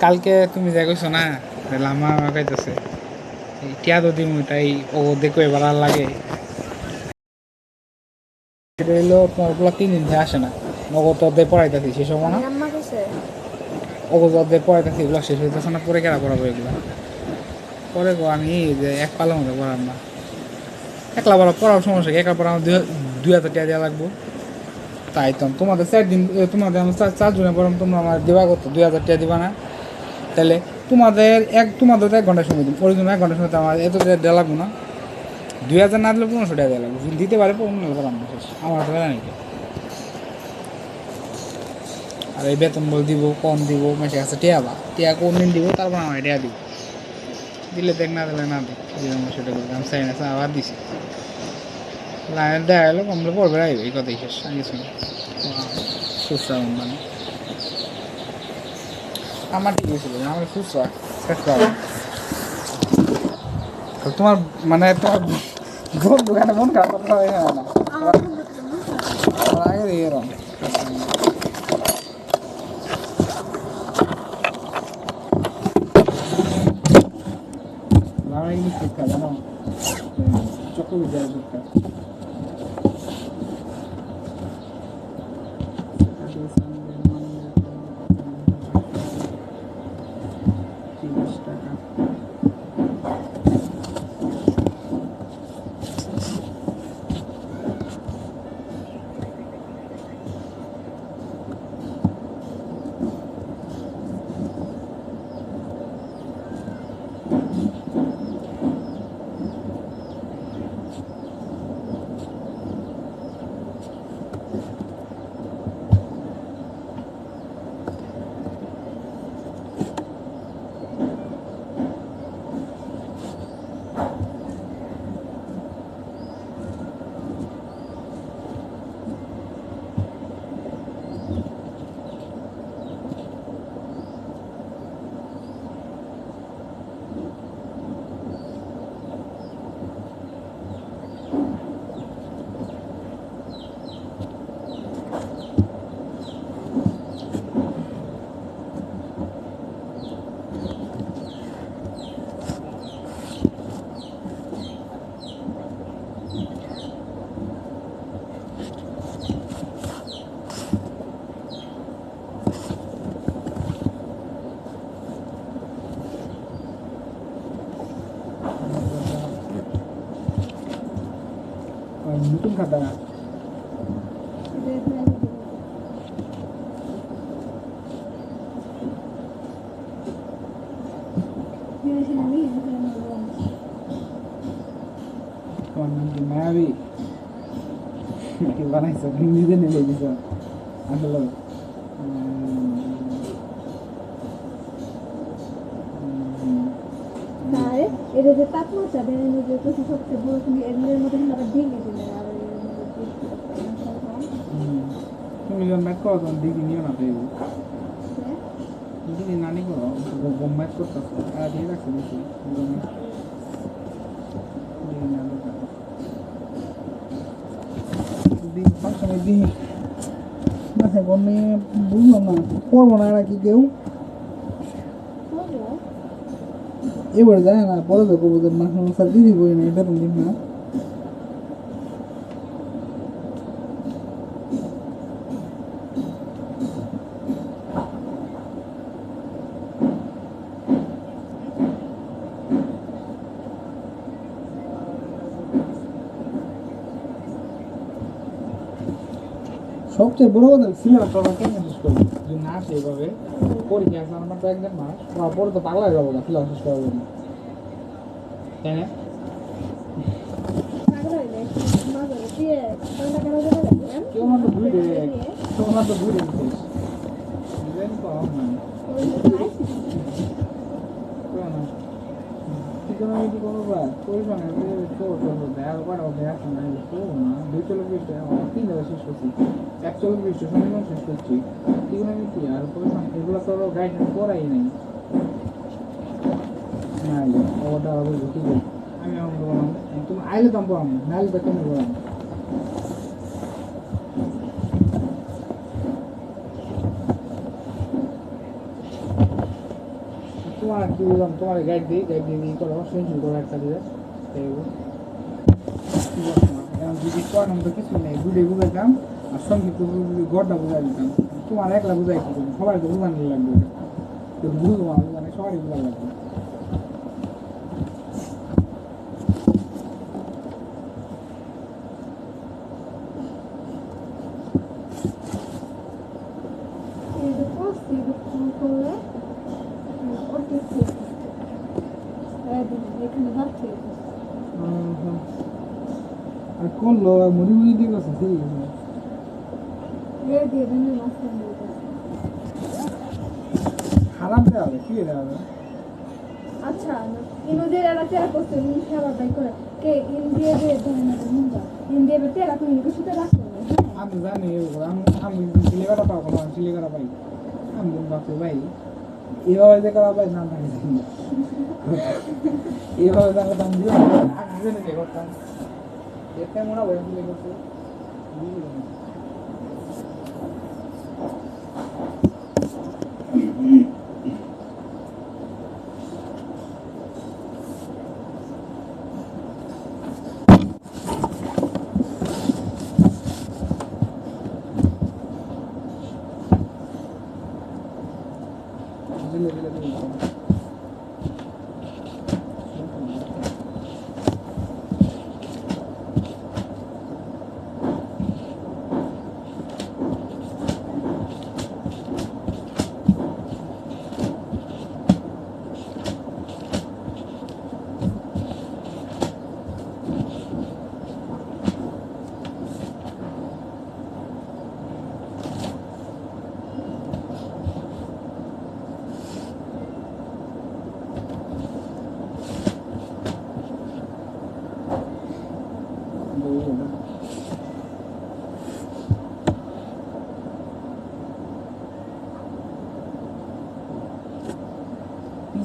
কালকে তুমি যা কইছো না লামা কাইতেছে টিয়া তো দিম ওইটাই ও দেখো এবার আর লাগে সেটা হইলো তোমার ওগুলো 3 দিন থেকে আসে না নগদ অর্ধে পড়াইতেছি সে সময় না ওগুলো অর্ধে পড়াইতেছি এগুলো শেষ হইতেছে না পরে কেনা পড়াবো এগুলো পরে গো আমি যে এক পালা মতো পড়ার না একলা পড়া পড়ার সমস্যা একলা পড়া আমার 2,000 টাকা দেওয়া লাগবো তাই তো তোমাদের 4 দিন তোমাদের আমার 4 জনে পড়াম তোমরা আমার দেওয়া করতো 2,000 টাকা দিবা না তাহলে তোমাদের 1 ঘন্টা সময় দিন ওর জন্য 1 ঘন্টা সময় আমার এত দেওয়া লাগবো না 2,000 না দিলে 1,500 টাকা দেওয়া লাগবে দিতে পারে 15 পড়াম না শেষ আমার তো বেলা নাকি আর এই বেতন বল দিব কম দিব মেসে কাছে টিয়া কোন দিন দিব তারপর আমার টিয়া দিব দিলে দেখ না দিলে না দেখ সেটা করবে আমি চাই না আবার দিছি লাইনের দেখা গেলো কমলে পড়বে রাখবে এই কথাই শেষ আগে শুনি সুসরা মানে আমার ঠিক হয়েছিল আমার সুসরা তোমার মানে তোমার দোকানে মন খারাপ কথা হয় না আগে এরকম ইংলিশ শিক্ষা জানো চক্রবিদ্যার শিক্ষা nutun kata nanti Mary gimana sih ini dia nih bisa asal এটা যে তাপমাত্রা বেড়ে যেত সবচেয়ে বড় তুমি এর মধ্যে আমরা ভেঙে দিলে আর তুমি যখন ম্যাচ করো তখন দিদি নিও না পেয়ে দিদি নানি করো গম ম্যাচ করতে আর দিয়ে রাখছে বেশি দিন না গমে বুঝলাম না পড়বো না নাকি কেউ এবার যায় না পরে তো করবো মাস স্যার দিদি বই না বেতন দিন না সবচেয়ে বড় কথা সিলেবাসটা আমরা কেন শেষ করবো যদি না আসে এইভাবে পরীক্ষা আসলে আমার তো 1 মাস পরে তো পাগলা যাবো না সিলেবাস শেষ করার জন্য তাই না কেউ না তো দুই ডিজাইন কম ঠিকানামিতি কোনো পরিমাণ দুই চলো পৃষ্ঠে 3 শেষ করছি 1 চলো পৃষ্ঠ সমীকরণ শেষ করছি ঠিকানামিতি আর পরিমাণ এগুলো তো গাইডলাইন করাই নাই ওটা বলবো ঠিক আছে আমি আমার বললাম তুমি আইলে তো আমি পড়াম নাইলে তো কেন পড়াম তোমার কি বললাম, তোমার গাইড দিই করো, সেঞ্চুরি করো একটা দিয়ে যদি করার মতো কিছু নেই, দুটোই বুঝাইতাম আর সঙ্গীত গড়টা বুঝাই দিতাম। তোমার একলা বুঝাই কি করবো, সবাই তো বুঝানো লাগবে, তো বুঝবো না বুঝানে সবারই বুঝা লাগবে। এই যে করছি করলে অর্ধেক থেকে এখানে যাচ্ছে আর করলো মুড়ি মুড়ি দিয়ে গেছে ঠিক আছে। রেড দিয়ে ভেঙে মাঝখান দিয়ে খারাপ দেওয়া হবে, কি দেওয়া হবে? আচ্ছা ইনুদের এরা তেরা করছে ইন খাবার বাই করে কে ইন্ডিয়া দিয়ে ধরে না মুন্ডা ইন্ডিয়া বে তেরা কোন কিছু তো রাখো আমি জানি আমি চিলিকাটা পাবো না, আমি চিলিকাটা পাই আমি বাপে ভাই এভাবে যে করা ভাই নাম থাকে এভাবে তাহলে দাম দিও আগে জেনে যে করতাম এতে মনে হয় চিলি করতে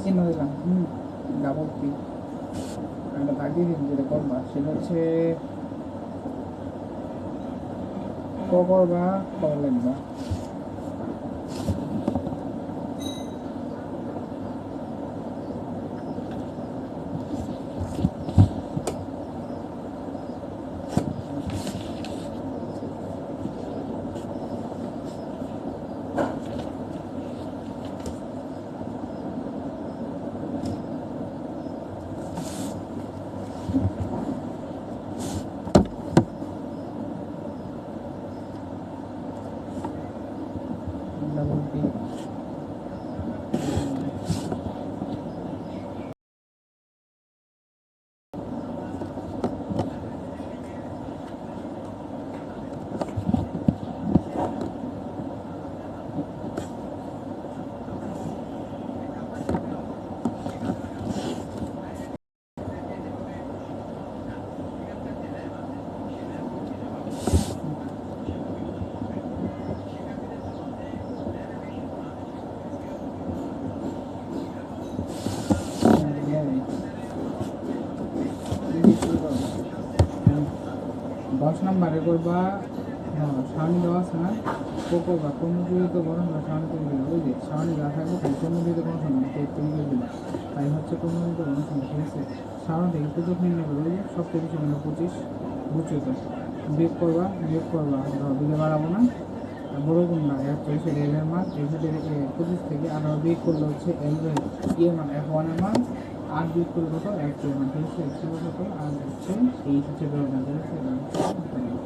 চিহ্ন দিলাম ডাবল পি একটা দাগ দিয়ে দিন যেটা করবা সেটা হচ্ছে ক করবা ক লিখবা ডাবল পি দশ নম্বরে করবা সামনে দেওয়া আছে না কোকো বা কর্মজীবিত বরং বা সামনে তৈরি করে ওই যে সামনে যা থাকবে তাই কর্মজীবিত কোনো সময় তৈরি করে দিবা তাই হচ্ছে কর্মজীবিত কোনো সময় ঠিক আছে। সামনে থেকে সুযোগ নির্ণয় করবে ওই যে সবচেয়ে বেশি মানে 25 বুঝছো বিয়োগ করবা দিলে বাড়াবো না বড় কোনটা এক হচ্ছে এল এর মান এই যে 25 থেকে 18 বিয়োগ করলে হচ্ছে এল এর মান F1 এর মান আর বিয়োগ করলে কত F2 এর মান ঠিক আছে। X এর কত আর হচ্ছে এই হচ্ছে ব্যবধান ঠিক আছে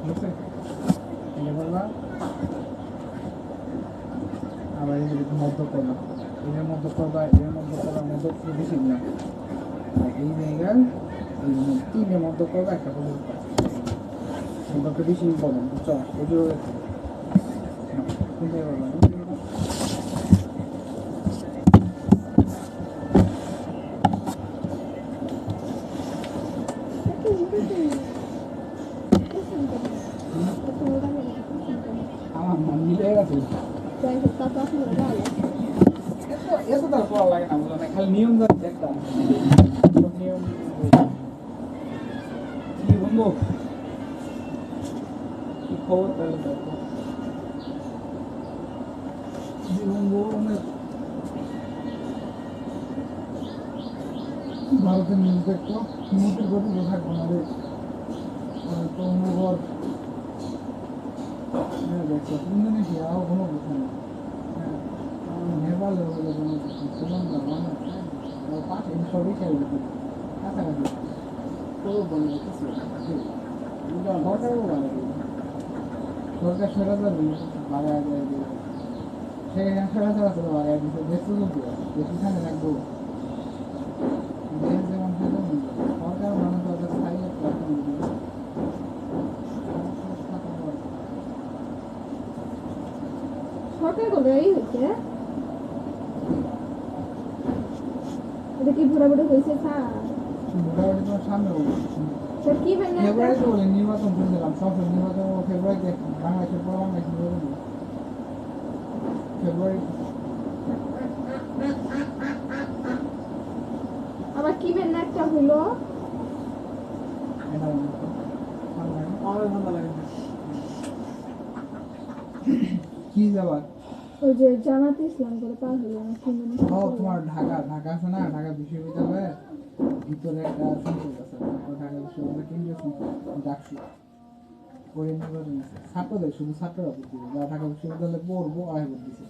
ঠিক আছে। এটা করবা আবার এই মধ্য করবা এর মধ্যে করবা মধ্য বেশি না এই জায়গায় এই তিনের মধ্য করবা একটা করে মধ্যটা বেশি ইম্পর্টেন্ট বুঝছো ওই যে কোনটাই করবা আমার মন মিলে গেছে এত তার পড়া লাগে না বুঝলো না খালি নিয়ম ধরে দেখতাম নিয়ম কি বন্ধু কি খবর তাহলে দেখো বন্ধু অনেক ভারতের নিউজ দেখতো মুহূর্তের গতি থাকবো না রে তো নগর দেখছো ইন্দোনেশিয়াও কোনো কিছু নেই নেপালে হলে কোনো কিছু শ্রীলঙ্কা বাংলাদেশ পাশে সবই খেয়াল দিচ্ছে কাছাকাছি তো বলবো কিছু সরকারও ভালো সরকার সেরা যাবে বাগায় যায় সেখানে সেরা সেরা করে বাগায় দিচ্ছে দেশ তো চলতে দেশ এখানে রাখবো দেশ যেমন সেরকম সরকার মানুষ সরকার স্থায়ী সরকার করে এই হচ্ছে এটা কি ভোটাভুটি হয়েছে স্যার মোটামুটি তোমার সামনে স্যার কি মানে ফেব্রুয়ারিতে বলে নির্বাচন শুনছিলাম সব নির্বাচন ফেব্রুয়ারিতে বাংলাদেশের পর বাংলাদেশ নির্বাচন ফেব্রুয়ারি আবার কি বেন একটা হলো কি যাবার ওই যে জামাতে ইসলাম করে পার হলো না কি মানে তোমার ঢাকা ঢাকা আছে না ঢাকা বিশ্ববিদ্যালয়ের ভিতরে একটা সংসদ আছে ঢাকা বিশ্ববিদ্যালয় কেন্দ্রীয় সংসদ ডাকসু ওই নির্বাচন আছে ছাত্রদের শুধু ছাত্ররা ভোট দিবে যারা ঢাকা বিশ্ববিদ্যালয়ে পড়বো আয় ভোট দিছে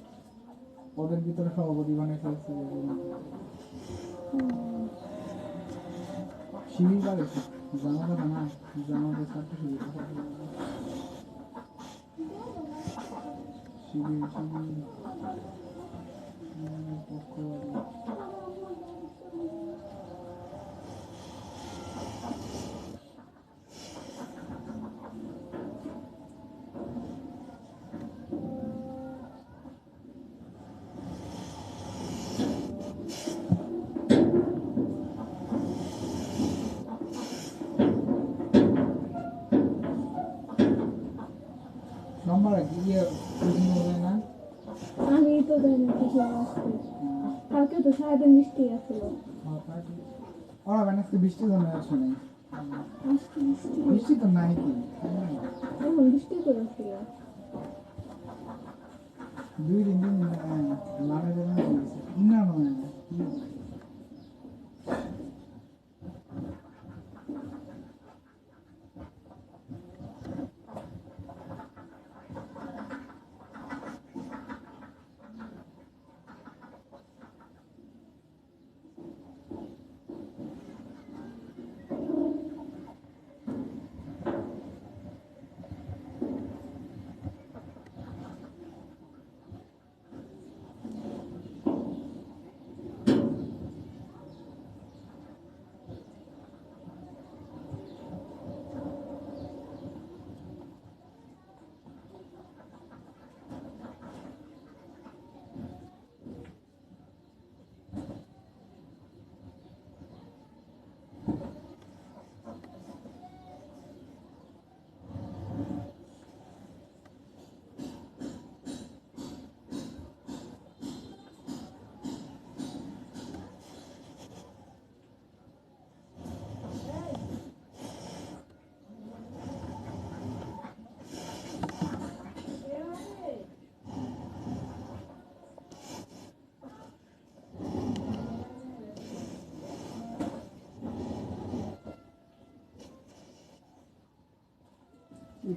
ওদের ভিতরে সভাপতি বানিয়ে ফেলছে শিবির বাড়িছে জামাতে না জামাতে ছাত্র শিবির শিবির সোমবার গিয়ে না আমি তো জানি না কিছু আসছে কালকে তো সারাদিন বৃষ্টি আসলো ওরা আজকে বৃষ্টি জমে আসে নাই আজকে বৃষ্টি বৃষ্টি তো নাই কি এখন বৃষ্টি করে আসলো 2-3 দিন মানে না নয়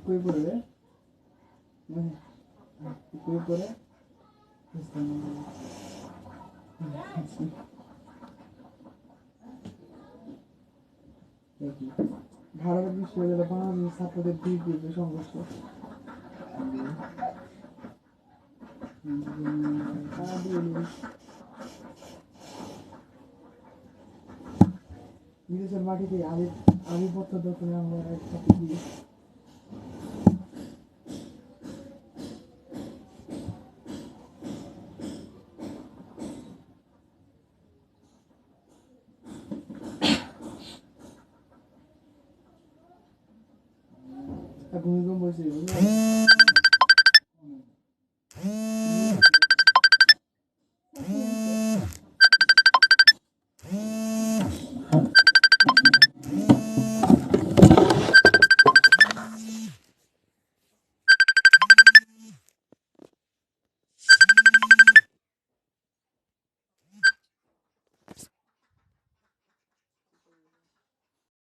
কই পড়বে কই পড়ে ভারতের বিশ্ববিদ্যালয় বাংলাদেশ ছাত্রদের দুই সংঘর্ষ বিদেশের মাটিতে আধিপত্য দখলে আমরা একসাথে দিয়ে ভূমিকম্প হয়েছে